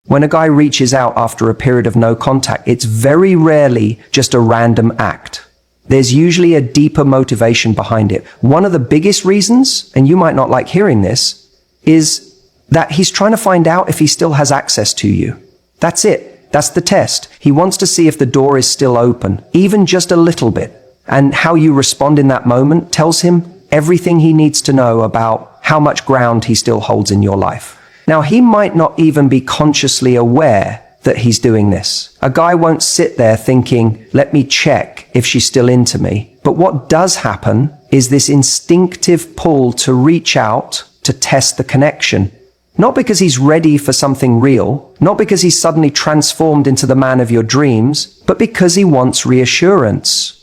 When a guy reaches out after a period of no contact, it's very rarely just a random act. There's usually a deeper motivation behind it. One of the biggest reasons, and you might not like hearing this, is that he's trying to find out if he still has access to you. That's it. That's the test. He wants to see if the door is still open, even just a little bit. And how you respond in that moment tells him everything he needs to know about how much ground he still holds in your life. Now, he might not even be consciously aware that he's doing this. A guy won't sit there thinking, let me check if she's still into me. But what does happen is this instinctive pull to reach out to test the connection. Not because he's ready for something real, not because he's suddenly transformed into the man of your dreams, but because he wants reassurance.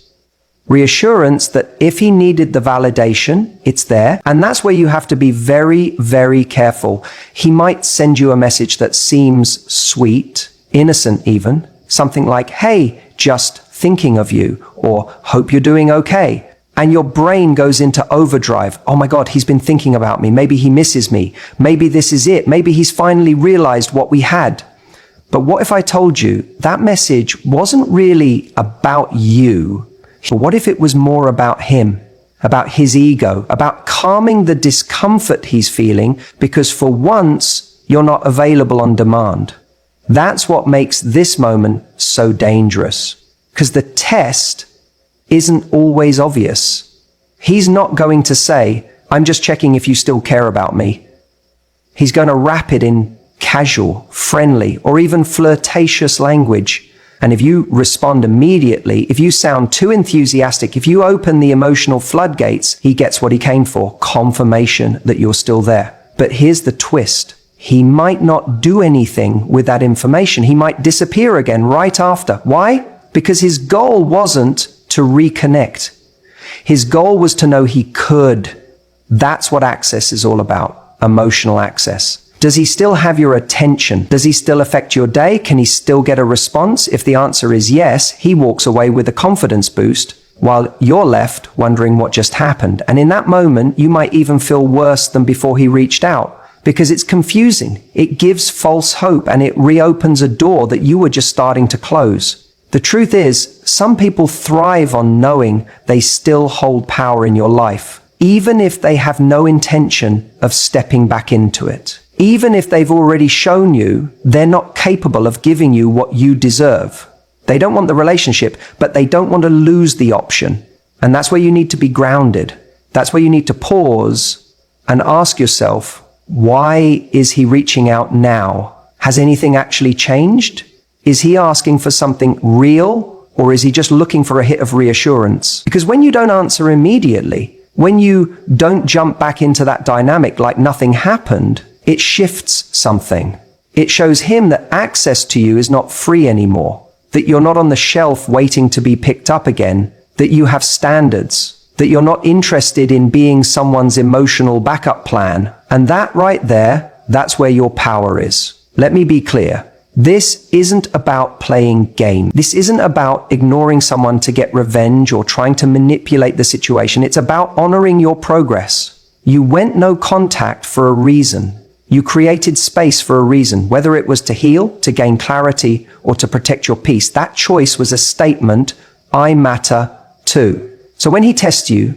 Reassurance that if he needed the validation, it's there. And that's where you have to be very, very careful. He might send you a message that seems sweet, innocent even, something like, hey, just thinking of you, or hope you're doing okay. And your brain goes into overdrive. Oh my God, he's been thinking about me. Maybe he misses me. Maybe this is it. Maybe he's finally realized what we had. But what if I told you that message wasn't really about you? What if it was more about him, about his ego, about calming the discomfort he's feeling because for once you're not available on demand? That's what makes this moment so dangerous, because the test isn't always obvious. He's not going to say, I'm just checking if you still care about me. He's going to wrap it in casual, friendly, or even flirtatious language. And if you respond immediately, if you sound too enthusiastic, if you open the emotional floodgates, he gets what he came for, confirmation that you're still there. But here's the twist. He might not do anything with that information. He might disappear again right after. Why? Because his goal wasn't to reconnect. His goal was to know he could. That's what access is all about, emotional access. Does he still have your attention? Does he still affect your day? Can he still get a response? If the answer is yes, he walks away with a confidence boost while you're left wondering what just happened. And in that moment, you might even feel worse than before he reached out because it's confusing. It gives false hope and it reopens a door that you were just starting to close. The truth is, some people thrive on knowing they still hold power in your life, even if they have no intention of stepping back into it. Even if they've already shown you they're not capable of giving you what you deserve. They don't want the relationship, but they don't want to lose the option. And that's where you need to be grounded. That's where you need to pause and ask yourself, why is he reaching out now? Has anything actually changed? Is he asking for something real, or is he just looking for a hit of reassurance? Because when you don't answer immediately, when you don't jump back into that dynamic like nothing happened, it shifts something. It shows him that access to you is not free anymore, that you're not on the shelf waiting to be picked up again, that you have standards, that you're not interested in being someone's emotional backup plan. And that right there, that's where your power is. Let me be clear. This isn't about playing game. This isn't about ignoring someone to get revenge or trying to manipulate the situation. It's about honoring your progress. You went no contact for a reason. You created space for a reason, whether it was to heal, to gain clarity, or to protect your peace. That choice was a statement, I matter too. So when he tests you,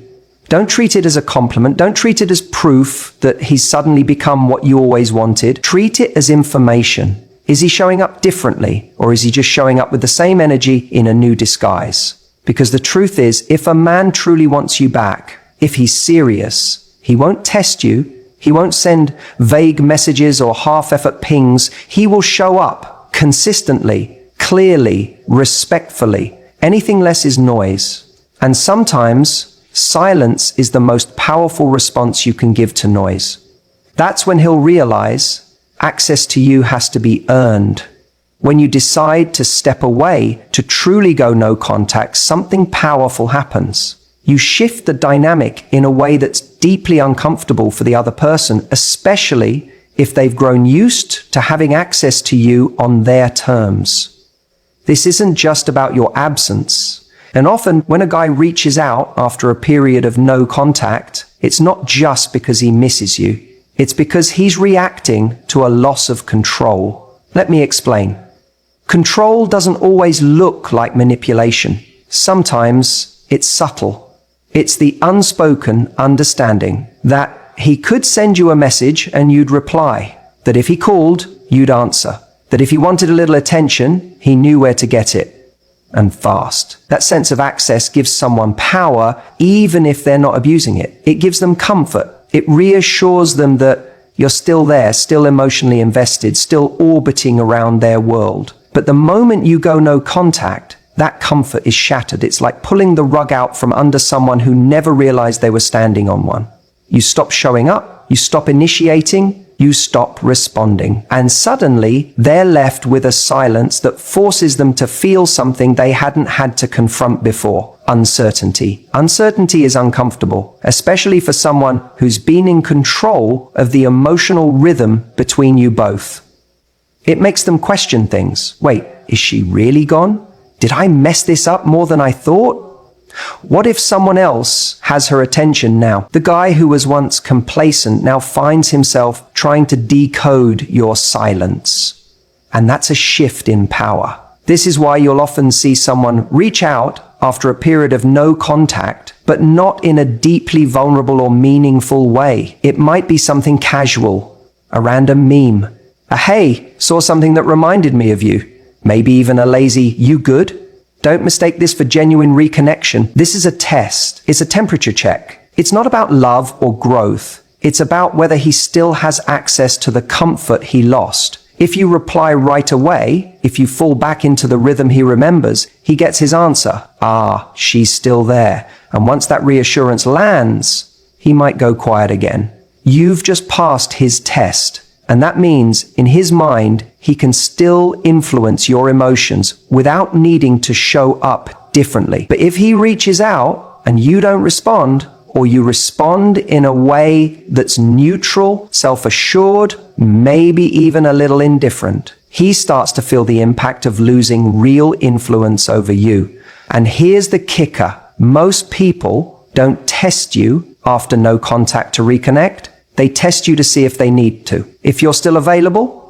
don't treat it as a compliment. Don't treat it as proof that he's suddenly become what you always wanted. Treat it as information. Is he showing up differently, or is he just showing up with the same energy in a new disguise? Because the truth is, if a man truly wants you back, if he's serious, he won't test you. He won't send vague messages or half-effort pings. He will show up consistently, clearly, respectfully. Anything less is noise. And sometimes silence is the most powerful response you can give to noise. That's when he'll realize access to you has to be earned. When you decide to step away, to truly go no contact, something powerful happens. You shift the dynamic in a way that's deeply uncomfortable for the other person, especially if they've grown used to having access to you on their terms. This isn't just about your absence. And often when a guy reaches out after a period of no contact, it's not just because he misses you. It's because he's reacting to a loss of control. Let me explain. Control doesn't always look like manipulation. Sometimes it's subtle. It's the unspoken understanding that he could send you a message and you'd reply, that if he called, you'd answer, that if he wanted a little attention, he knew where to get it, and fast. That sense of access gives someone power, even if they're not abusing it. It gives them comfort. It reassures them that you're still there, still emotionally invested, still orbiting around their world. But the moment you go no contact, that comfort is shattered. It's like pulling the rug out from under someone who never realized they were standing on one. You stop showing up, you stop initiating, you stop responding. And suddenly, they're left with a silence that forces them to feel something they hadn't had to confront before. Uncertainty. Uncertainty is uncomfortable, especially for someone who's been in control of the emotional rhythm between you both. It makes them question things. Wait, is she really gone? Did I mess this up more than I thought? What if someone else has her attention now? The guy who was once complacent now finds himself trying to decode your silence. And that's a shift in power. This is why you'll often see someone reach out after a period of no contact, but not in a deeply vulnerable or meaningful way. It might be something casual, a random meme, a hey, saw something that reminded me of you, maybe even a lazy, you good? Don't mistake this for genuine reconnection. This is a test. It's a temperature check. It's not about love or growth. It's about whether he still has access to the comfort he lost. If you reply right away, if you fall back into the rhythm he remembers, he gets his answer. Ah, she's still there. And once that reassurance lands, he might go quiet again. You've just passed his test. And that means, in his mind, he can still influence your emotions without needing to show up differently. But if he reaches out and you don't respond, or you respond in a way that's neutral, self-assured, maybe even a little indifferent, he starts to feel the impact of losing real influence over you. And here's the kicker. Most people don't test you after no contact to reconnect. They test you to see if they need to. If you're still available,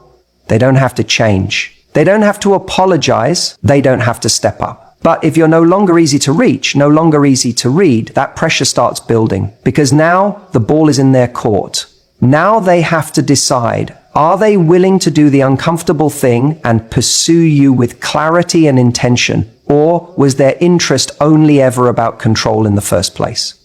they don't have to change. They don't have to apologize. They don't have to step up. But if you're no longer easy to reach, no longer easy to read, that pressure starts building because now the ball is in their court. Now they have to decide, are they willing to do the uncomfortable thing and pursue you with clarity and intention? Or was their interest only ever about control in the first place?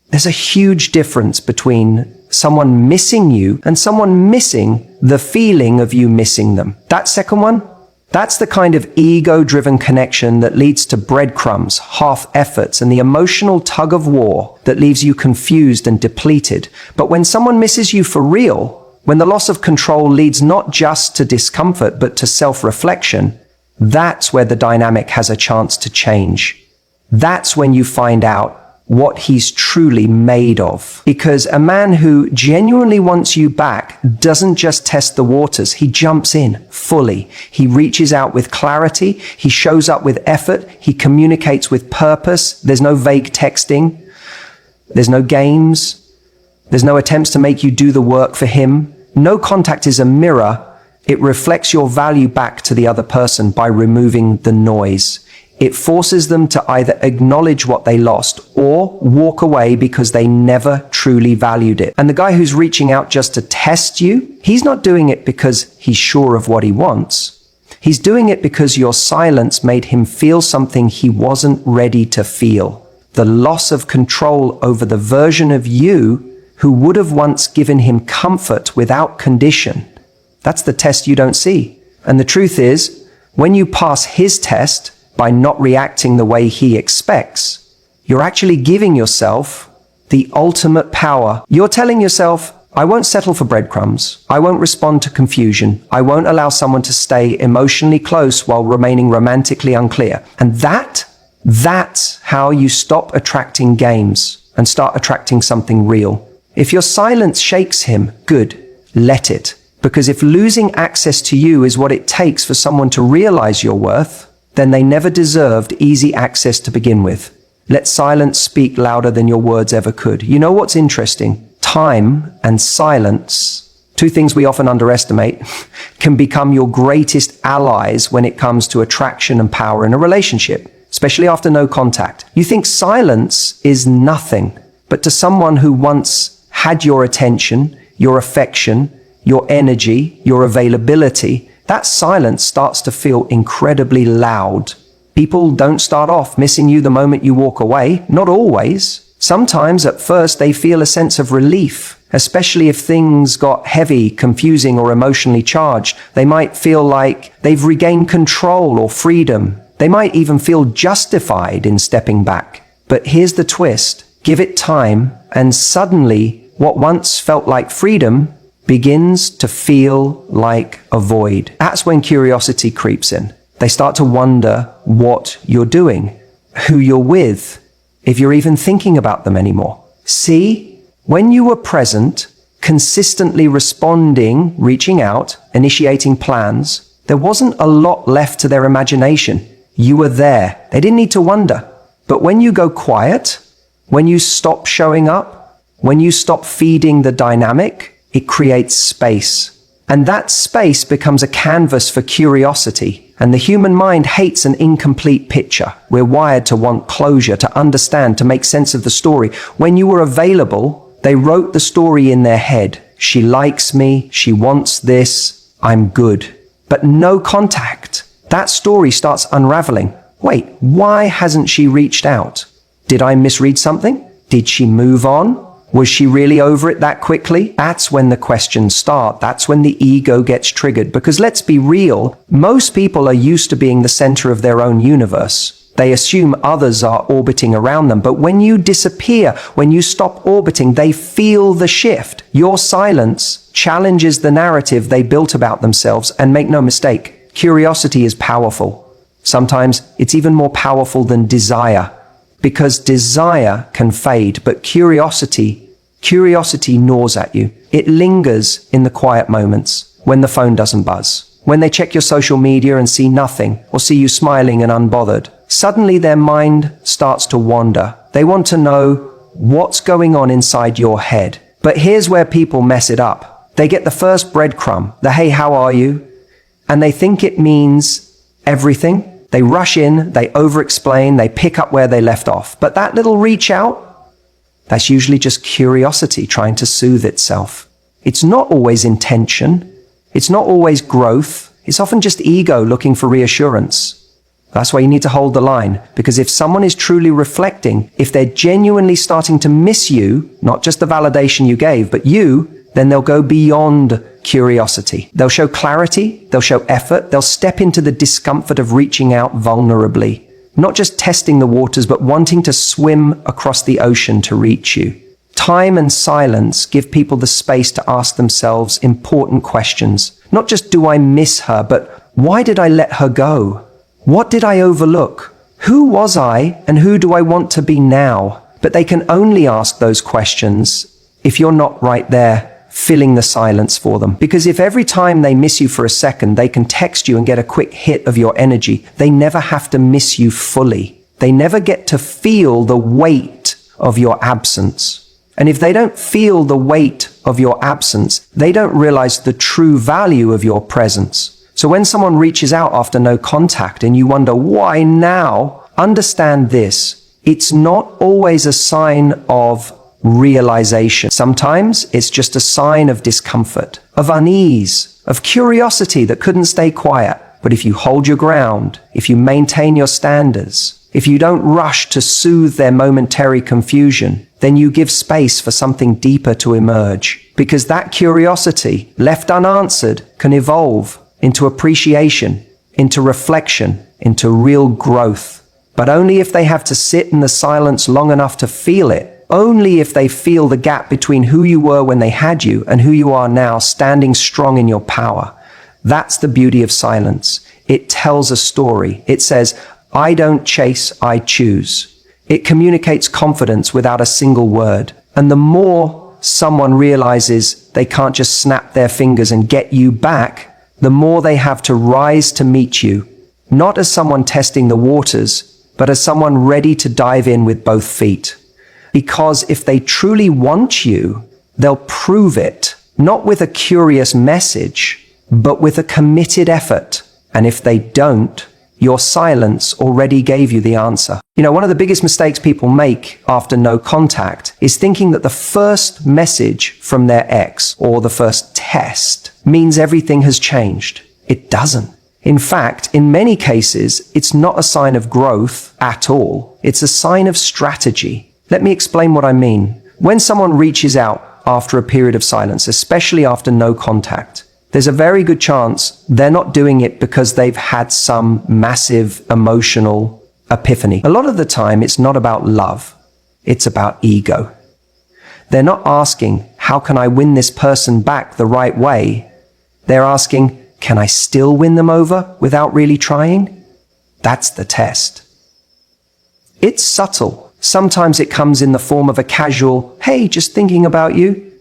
There's a huge difference between someone missing you and someone missing the feeling of you missing them. That second one, that's the kind of ego-driven connection that leads to breadcrumbs, half efforts, and the emotional tug of war that leaves you confused and depleted. But when someone misses you for real, when the loss of control leads not just to discomfort but to self-reflection, that's where the dynamic has a chance to change. That's when you find out what he's truly made of. Because a man who genuinely wants you back doesn't just test the waters, he jumps in fully. He reaches out with clarity, he shows up with effort, he communicates with purpose. There's no vague texting, there's no games, there's no attempts to make you do the work for him. No contact is a mirror. It reflects your value back to the other person by removing the noise. It forces them to either acknowledge what they lost or walk away because they never truly valued it. And the guy who's reaching out just to test you, he's not doing it because he's sure of what he wants. He's doing it because your silence made him feel something he wasn't ready to feel. The loss of control over the version of you who would have once given him comfort without condition. That's the test you don't see. And the truth is, when you pass his test, by not reacting the way he expects, you're actually giving yourself the ultimate power. You're telling yourself, I won't settle for breadcrumbs. I won't respond to confusion. I won't allow someone to stay emotionally close while remaining romantically unclear. And that's how you stop attracting games and start attracting something real. If your silence shakes him, good, let it. Because if losing access to you is what it takes for someone to realize your worth, then they never deserved easy access to begin with. Let silence speak louder than your words ever could. You know what's interesting? Time and silence, two things we often underestimate, can become your greatest allies when it comes to attraction and power in a relationship, especially after no contact. You think silence is nothing, but to someone who once had your attention, your affection, your energy, your availability, that silence starts to feel incredibly loud. People don't start off missing you the moment you walk away, not always. Sometimes at first they feel a sense of relief, especially if things got heavy, confusing, or emotionally charged. They might feel like they've regained control or freedom. They might even feel justified in stepping back. But here's the twist. Give it time, and suddenly what once felt like freedom begins to feel like a void. That's when curiosity creeps in. They start to wonder what you're doing, who you're with, if you're even thinking about them anymore. See, when you were present, consistently responding, reaching out, initiating plans, there wasn't a lot left to their imagination. You were there. They didn't need to wonder. But when you go quiet, when you stop showing up, when you stop feeding the dynamic, it creates space. And that space becomes a canvas for curiosity. And the human mind hates an incomplete picture. We're wired to want closure, to understand, to make sense of the story. When you were available, they wrote the story in their head. She likes me, she wants this, I'm good. But no contact. That story starts unraveling. Wait, why hasn't she reached out? Did I misread something? Did she move on? Was she really over it that quickly? That's when the questions start. That's when the ego gets triggered. Because let's be real, most people are used to being the center of their own universe. They assume others are orbiting around them. But when you disappear, when you stop orbiting, they feel the shift. Your silence challenges the narrative they built about themselves. And make no mistake, curiosity is powerful. Sometimes it's even more powerful than desire. Because desire can fade, but curiosity gnaws at you. It lingers in the quiet moments, when the phone doesn't buzz, when they check your social media and see nothing, or see you smiling and unbothered. Suddenly their mind starts to wander. They want to know what's going on inside your head. But here's where people mess it up. They get the first breadcrumb, the "Hey, how are you?" And they think it means everything. They rush in, they over-explain, they pick up where they left off. But that little reach out, that's usually just curiosity trying to soothe itself. It's not always intention. It's not always growth. It's often just ego looking for reassurance. That's why you need to hold the line. Because if someone is truly reflecting, if they're genuinely starting to miss you, not just the validation you gave, but you, then they'll go beyond curiosity. They'll show clarity, they'll show effort, they'll step into the discomfort of reaching out vulnerably. Not just testing the waters, but wanting to swim across the ocean to reach you. Time and silence give people the space to ask themselves important questions. Not just do I miss her, but why did I let her go? What did I overlook? Who was I and who do I want to be now? But they can only ask those questions if you're not right there, filling the silence for them. Because if every time they miss you for a second, they can text you and get a quick hit of your energy, they never have to miss you fully. They never get to feel the weight of your absence. And if they don't feel the weight of your absence, they don't realize the true value of your presence. So when someone reaches out after no contact and you wonder why now, understand this. It's not always a sign of realization. Sometimes it's just a sign of discomfort, of unease, of curiosity that couldn't stay quiet. But if you hold your ground, if you maintain your standards, if you don't rush to soothe their momentary confusion, then you give space for something deeper to emerge. Because that curiosity, left unanswered, can evolve into appreciation, into reflection, into real growth. But only if they have to sit in the silence long enough to feel it. Only if they feel the gap between who you were when they had you and who you are now, standing strong in your power. That's the beauty of silence. It tells a story. It says, I don't chase, I choose. It communicates confidence without a single word. And the more someone realizes they can't just snap their fingers and get you back, the more they have to rise to meet you, not as someone testing the waters, but as someone ready to dive in with both feet. Because if they truly want you, they'll prove it not with a curious message, but with a committed effort. And if they don't, your silence already gave you the answer. One of the biggest mistakes people make after no contact is thinking that the first message from their ex or the first test means everything has changed. It doesn't. In fact, in many cases, it's not a sign of growth at all. It's a sign of strategy. Let me explain what I mean. When someone reaches out after a period of silence, especially after no contact, there's a very good chance they're not doing it because they've had some massive emotional epiphany. A lot of the time, it's not about love. It's about ego. They're not asking, how can I win this person back the right way? They're asking, can I still win them over without really trying? That's the test. It's subtle. Sometimes it comes in the form of a casual, hey, just thinking about you.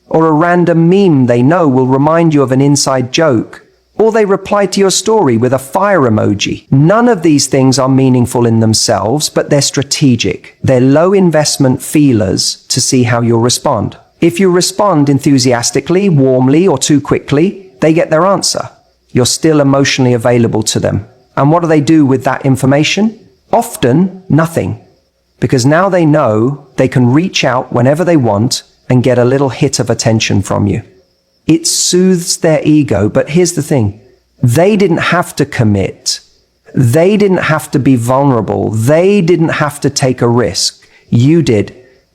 Or a random meme they know will remind you of an inside joke. Or they reply to your story with a fire emoji. None of these things are meaningful in themselves, but they're strategic. They're low investment feelers to see how you'll respond. If you respond enthusiastically, warmly, or too quickly, they get their answer. You're still emotionally available to them. And what do they do with that information? Often, nothing. Because now they know they can reach out whenever they want and get a little hit of attention from you. It soothes their ego, but here's the thing. They didn't have to commit. They didn't have to be vulnerable. They didn't have to take a risk. You did.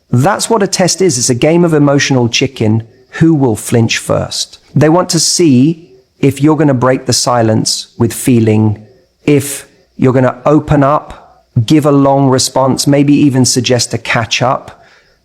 That's what a test is. It's a game of emotional chicken. Who will flinch first? They want to see if you're going to break the silence with feeling, if you're going to open up, give a long response, maybe even suggest a catch up.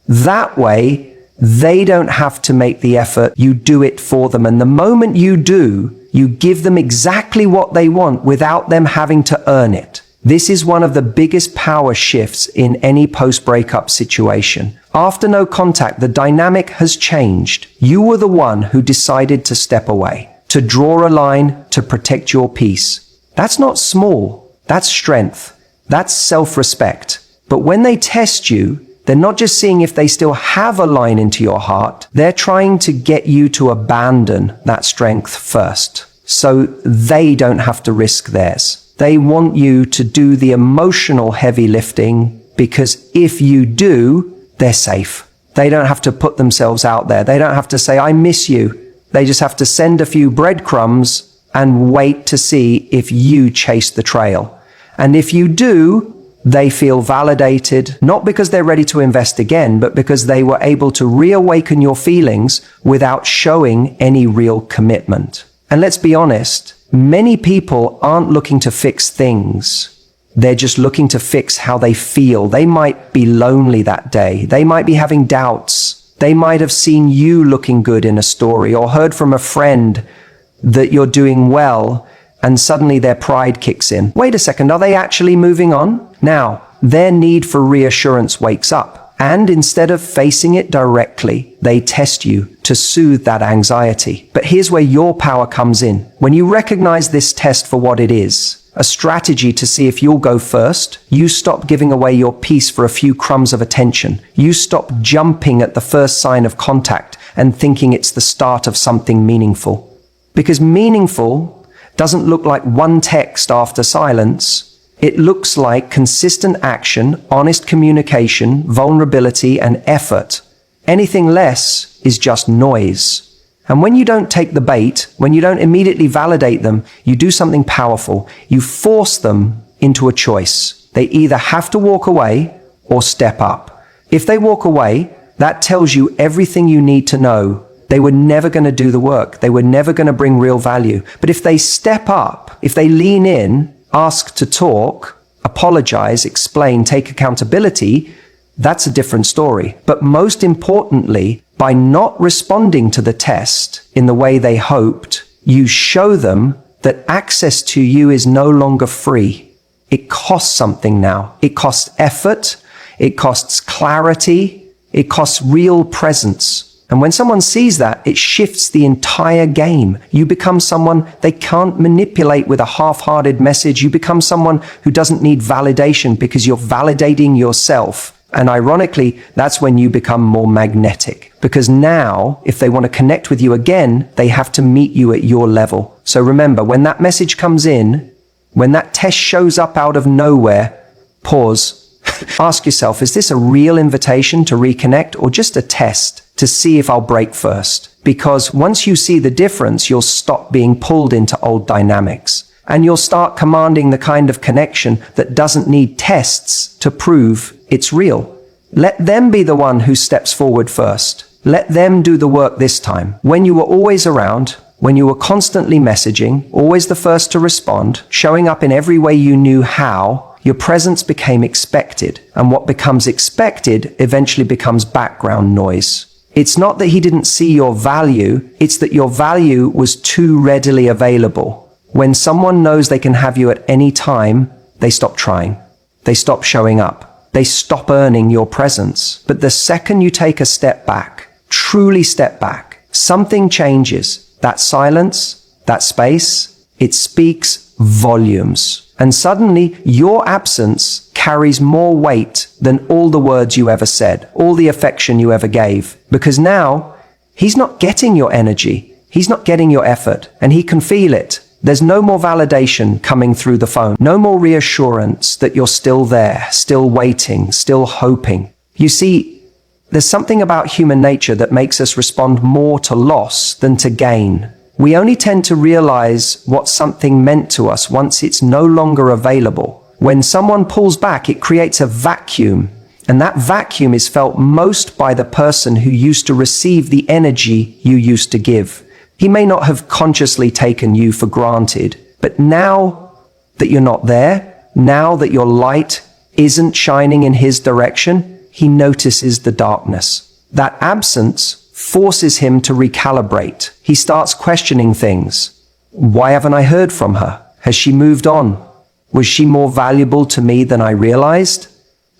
That way, they don't have to make the effort. You do it for them. And the moment you do, you give them exactly what they want without them having to earn it. This is one of the biggest power shifts in any post-breakup situation. After no contact, the dynamic has changed. You were the one who decided to step away, to draw a line, to protect your peace. That's not small. That's strength. That's self-respect. But when they test you, they're not just seeing if they still have a line into your heart. They're trying to get you to abandon that strength first, so they don't have to risk theirs. They want you to do the emotional heavy lifting, because if you do, they're safe. They don't have to put themselves out there. They don't have to say, I miss you. They just have to send a few breadcrumbs and wait to see if you chase the trail. And if you do, they feel validated, not because they're ready to invest again, but because they were able to reawaken your feelings without showing any real commitment. And let's be honest, many people aren't looking to fix things. They're just looking to fix how they feel. They might be lonely that day. They might be having doubts. They might have seen you looking good in a story or heard from a friend that you're doing well, and suddenly their pride kicks in. Wait a second, are they actually moving on? Now, their need for reassurance wakes up, and instead of facing it directly, they test you to soothe that anxiety. But here's where your power comes in. When you recognize this test for what it is, a strategy to see if you'll go first, you stop giving away your peace for a few crumbs of attention. You stop jumping at the first sign of contact and thinking it's the start of something meaningful. Because meaningful doesn't look like one text after silence. It looks like consistent action, honest communication, vulnerability, and effort. Anything less is just noise. And when you don't take the bait, when you don't immediately validate them, you do something powerful. You force them into a choice. They either have to walk away or step up. If they walk away, that tells you everything you need to know. They were never going to do the work. They were never going to bring real value. But if they step up, if they lean in, ask to talk, apologize, explain, take accountability, that's a different story. But most importantly, by not responding to the test in the way they hoped, you show them that access to you is no longer free. It costs something now. It costs effort. It costs clarity. It costs real presence. And when someone sees that, it shifts the entire game. You become someone they can't manipulate with a half-hearted message. You become someone who doesn't need validation because you're validating yourself And ironically, that's when you become more magnetic. Because now, if they want to connect with you again, they have to meet you at your level. So remember, when that message comes in, when that test shows up out of nowhere, pause. Ask yourself, is this a real invitation to reconnect or just a test to see if I'll break first? Because once you see the difference, you'll stop being pulled into old dynamics. And you'll start commanding the kind of connection that doesn't need tests to prove it's real. Let them be the one who steps forward first. Let them do the work this time. When you were always around, when you were constantly messaging, always the first to respond, showing up in every way you knew how, your presence became expected. And what becomes expected eventually becomes background noise. It's not that he didn't see your value, it's that your value was too readily available. When someone knows they can have you at any time, they stop trying. They stop showing up. They stop earning your presence. But the second you take a step back, truly step back, something changes. That silence, that space, it speaks volumes. And suddenly, your absence carries more weight than all the words you ever said, all the affection you ever gave. Because now, he's not getting your energy. He's not getting your effort. And he can feel it. There's no more validation coming through the phone. No more reassurance that you're still there, still waiting, still hoping. You see, there's something about human nature that makes us respond more to loss than to gain. We only tend to realize what something meant to us once it's no longer available. When someone pulls back, it creates a vacuum. And that vacuum is felt most by the person who used to receive the energy you used to give. He may not have consciously taken you for granted, but now that you're not there, now that your light isn't shining in his direction, he notices the darkness. That absence forces him to recalibrate. He starts questioning things. Why haven't I heard from her? Has she moved on? Was she more valuable to me than I realized?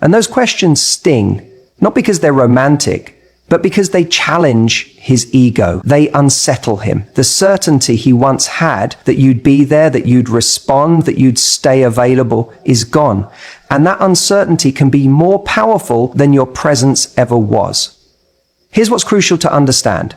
And those questions sting, not because they're romantic, but because they challenge his ego. They unsettle him. The certainty he once had that you'd be there, that you'd respond, that you'd stay available is gone. And that uncertainty can be more powerful than your presence ever was. Here's what's crucial to understand.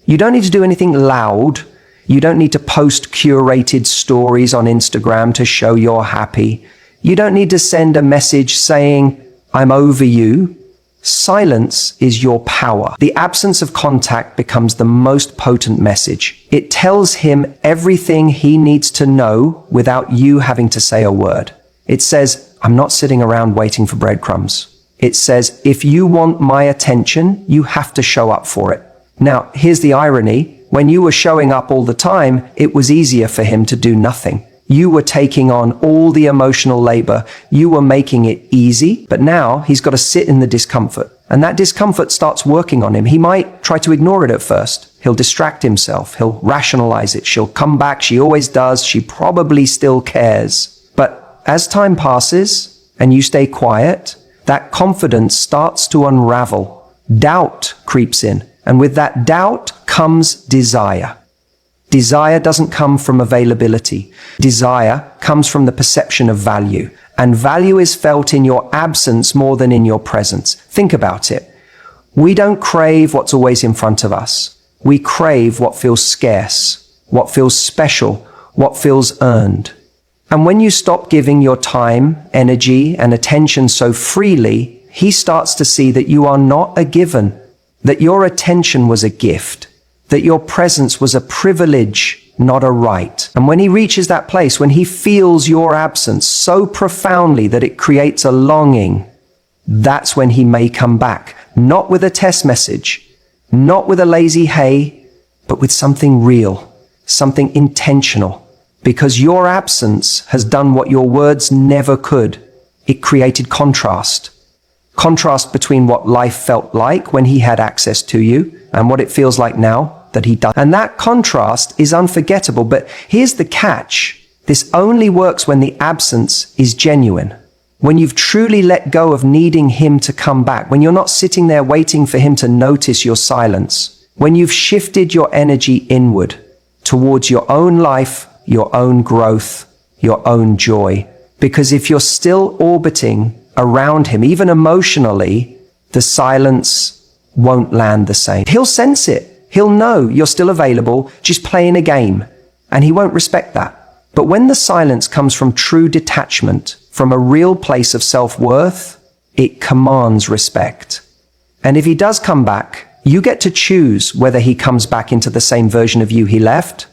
You don't need to do anything loud. You don't need to post curated stories on Instagram to show you're happy. You don't need to send a message saying, I'm over you. Silence is your power. The absence of contact becomes the most potent message. It tells him everything he needs to know without you having to say a word. It says, I'm not sitting around waiting for breadcrumbs. It says, if you want my attention, you have to show up for it. Now, here's the irony. When you were showing up all the time, it was easier for him to do nothing. You were taking on all the emotional labor. You were making it easy, but now he's got to sit in the discomfort. And that discomfort starts working on him. He might try to ignore it at first. He'll distract himself. He'll rationalize it. She'll come back. She always does. She probably still cares. But as time passes and you stay quiet, that confidence starts to unravel. Doubt creeps in. And with that doubt comes desire. Desire doesn't come from availability. Desire comes from the perception of value. And value is felt in your absence more than in your presence. Think about it. We don't crave what's always in front of us. We crave what feels scarce, what feels special, what feels earned. And when you stop giving your time, energy, and attention so freely, he starts to see that you are not a given, that your attention was a gift, that your presence was a privilege, not a right. And when he reaches that place, when he feels your absence so profoundly that it creates a longing, that's when he may come back, not with a test message, not with a lazy hey, but with something real, something intentional. Because your absence has done what your words never could. It created contrast. Contrast between what life felt like when he had access to you and what it feels like now that he doesn't. And that contrast is unforgettable. But here's the catch. This only works when the absence is genuine. When you've truly let go of needing him to come back. When you're not sitting there waiting for him to notice your silence. When you've shifted your energy inward towards your own life, your own growth, your own joy. Because if you're still orbiting around him, even emotionally, the silence won't land the same. He'll sense it. He'll know you're still available, just playing a game, and he won't respect that. But when the silence comes from true detachment, from a real place of self-worth, it commands respect. And if he does come back, you get to choose whether he comes back into the same version of you he left,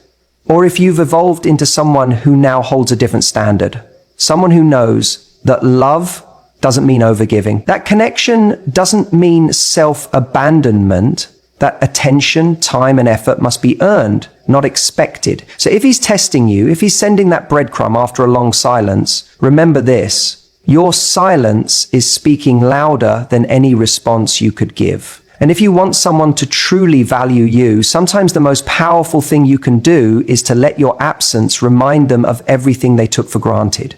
or if you've evolved into someone who now holds a different standard, someone who knows that love doesn't mean overgiving. That connection doesn't mean self-abandonment. That attention, time, and effort must be earned, not expected. So if he's testing you, if he's sending that breadcrumb after a long silence, remember this: your silence is speaking louder than any response you could give. And if you want someone to truly value you, sometimes the most powerful thing you can do is to let your absence remind them of everything they took for granted.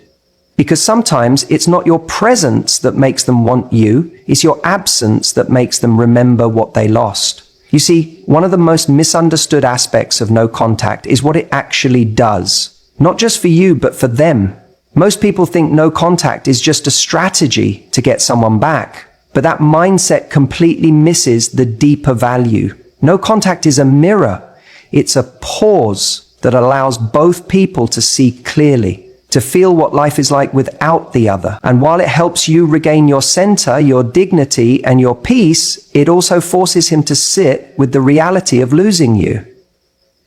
Because sometimes it's not your presence that makes them want you, it's your absence that makes them remember what they lost. You see, one of the most misunderstood aspects of no contact is what it actually does. Not just for you, but for them. Most people think no contact is just a strategy to get someone back. But that mindset completely misses the deeper value. No contact is a mirror. It's a pause that allows both people to see clearly, to feel what life is like without the other. And while it helps you regain your center, your dignity, and your peace, it also forces him to sit with the reality of losing you.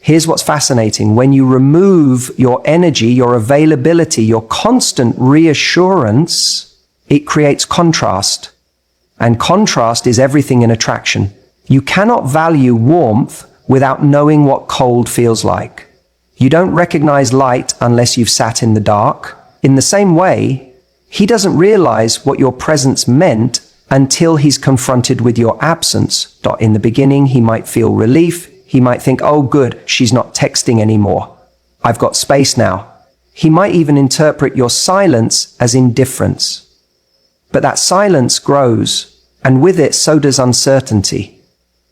Here's what's fascinating. When you remove your energy, your availability, your constant reassurance, it creates contrast. And contrast is everything in attraction. You cannot value warmth without knowing what cold feels like. You don't recognize light unless you've sat in the dark. In the same way, he doesn't realize what your presence meant until he's confronted with your absence. In the beginning, he might feel relief. He might think, oh good, she's not texting anymore. I've got space now. He might even interpret your silence as indifference. But that silence grows, and with it, so does uncertainty.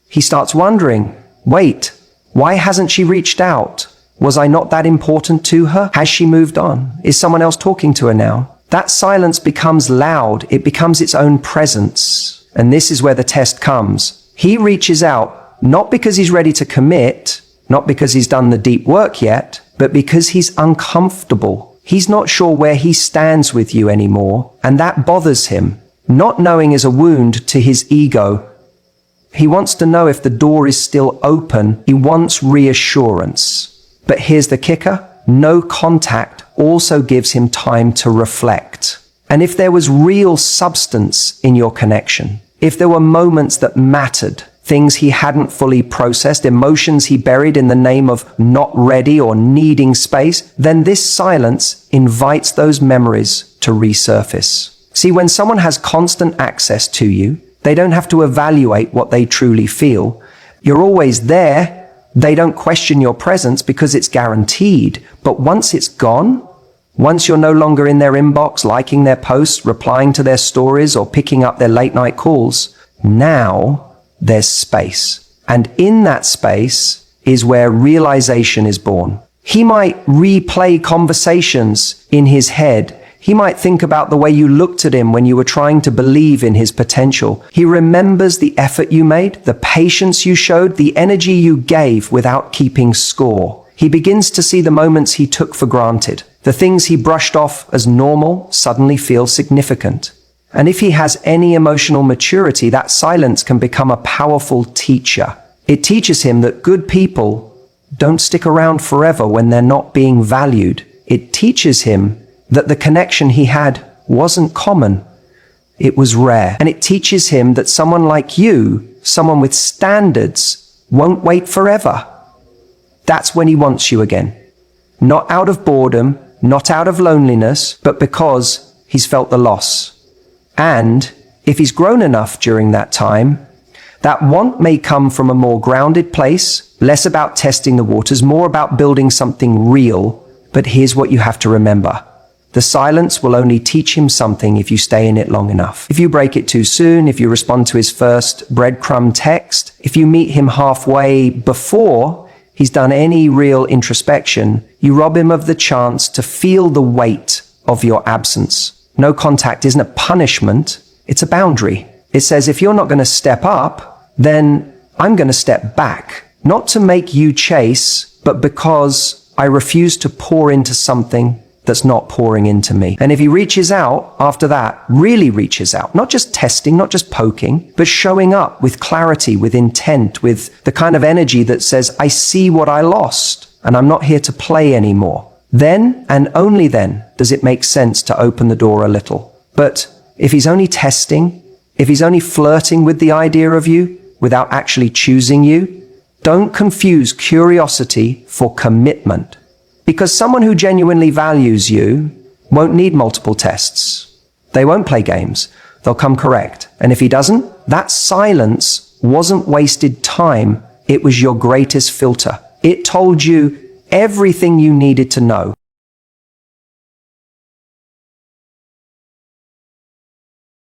He starts wondering, wait, why hasn't she reached out? Was I not that important to her? Has she moved on? Is someone else talking to her now? That silence becomes loud. It becomes its own presence. And this is where the test comes. He reaches out, not because he's ready to commit, not because he's done the deep work yet, but because he's uncomfortable. He's not sure where he stands with you anymore, and that bothers him. Not knowing is a wound to his ego. He wants to know if the door is still open. He wants reassurance. But here's the kicker. No contact also gives him time to reflect. And if there was real substance in your connection, if there were moments that mattered, things he hadn't fully processed, emotions he buried in the name of not ready or needing space, then this silence invites those memories to resurface. See, when someone has constant access to you, they don't have to evaluate what they truly feel. You're always there. They don't question your presence because it's guaranteed. But once it's gone, once you're no longer in their inbox, liking their posts, replying to their stories, or picking up their late night calls, now there's space. And in that space is where realization is born. He might replay conversations in his head. He might think about the way you looked at him when you were trying to believe in his potential. He remembers the effort you made, the patience you showed, the energy you gave without keeping score. He begins to see the moments he took for granted. The things he brushed off as normal suddenly feel significant. And if he has any emotional maturity, that silence can become a powerful teacher. It teaches him that good people don't stick around forever when they're not being valued. It teaches him that the connection he had wasn't common. It was rare. And it teaches him that someone like you, someone with standards, won't wait forever. That's when he wants you again. Not out of boredom, not out of loneliness, but because he's felt the loss. And if he's grown enough during that time, that want may come from a more grounded place, less about testing the waters, more about building something real. But here's what you have to remember. The silence will only teach him something if you stay in it long enough. If you break it too soon, if you respond to his first breadcrumb text, if you meet him halfway before he's done any real introspection, you rob him of the chance to feel the weight of your absence. No contact isn't a punishment, it's a boundary. It says if you're not going to step up, then I'm going to step back. Not to make you chase, but because I refuse to pour into something that's not pouring into me. And if he reaches out after that, really reaches out, not just testing, not just poking, but showing up with clarity, with intent, with the kind of energy that says, I see what I lost and I'm not here to play anymore. Then, and only then, does it make sense to open the door a little. But if he's only testing, if he's only flirting with the idea of you without actually choosing you, don't confuse curiosity for commitment. Because someone who genuinely values you won't need multiple tests. They won't play games. They'll come correct. And if he doesn't, that silence wasn't wasted time. It was your greatest filter. It told you everything you needed to know.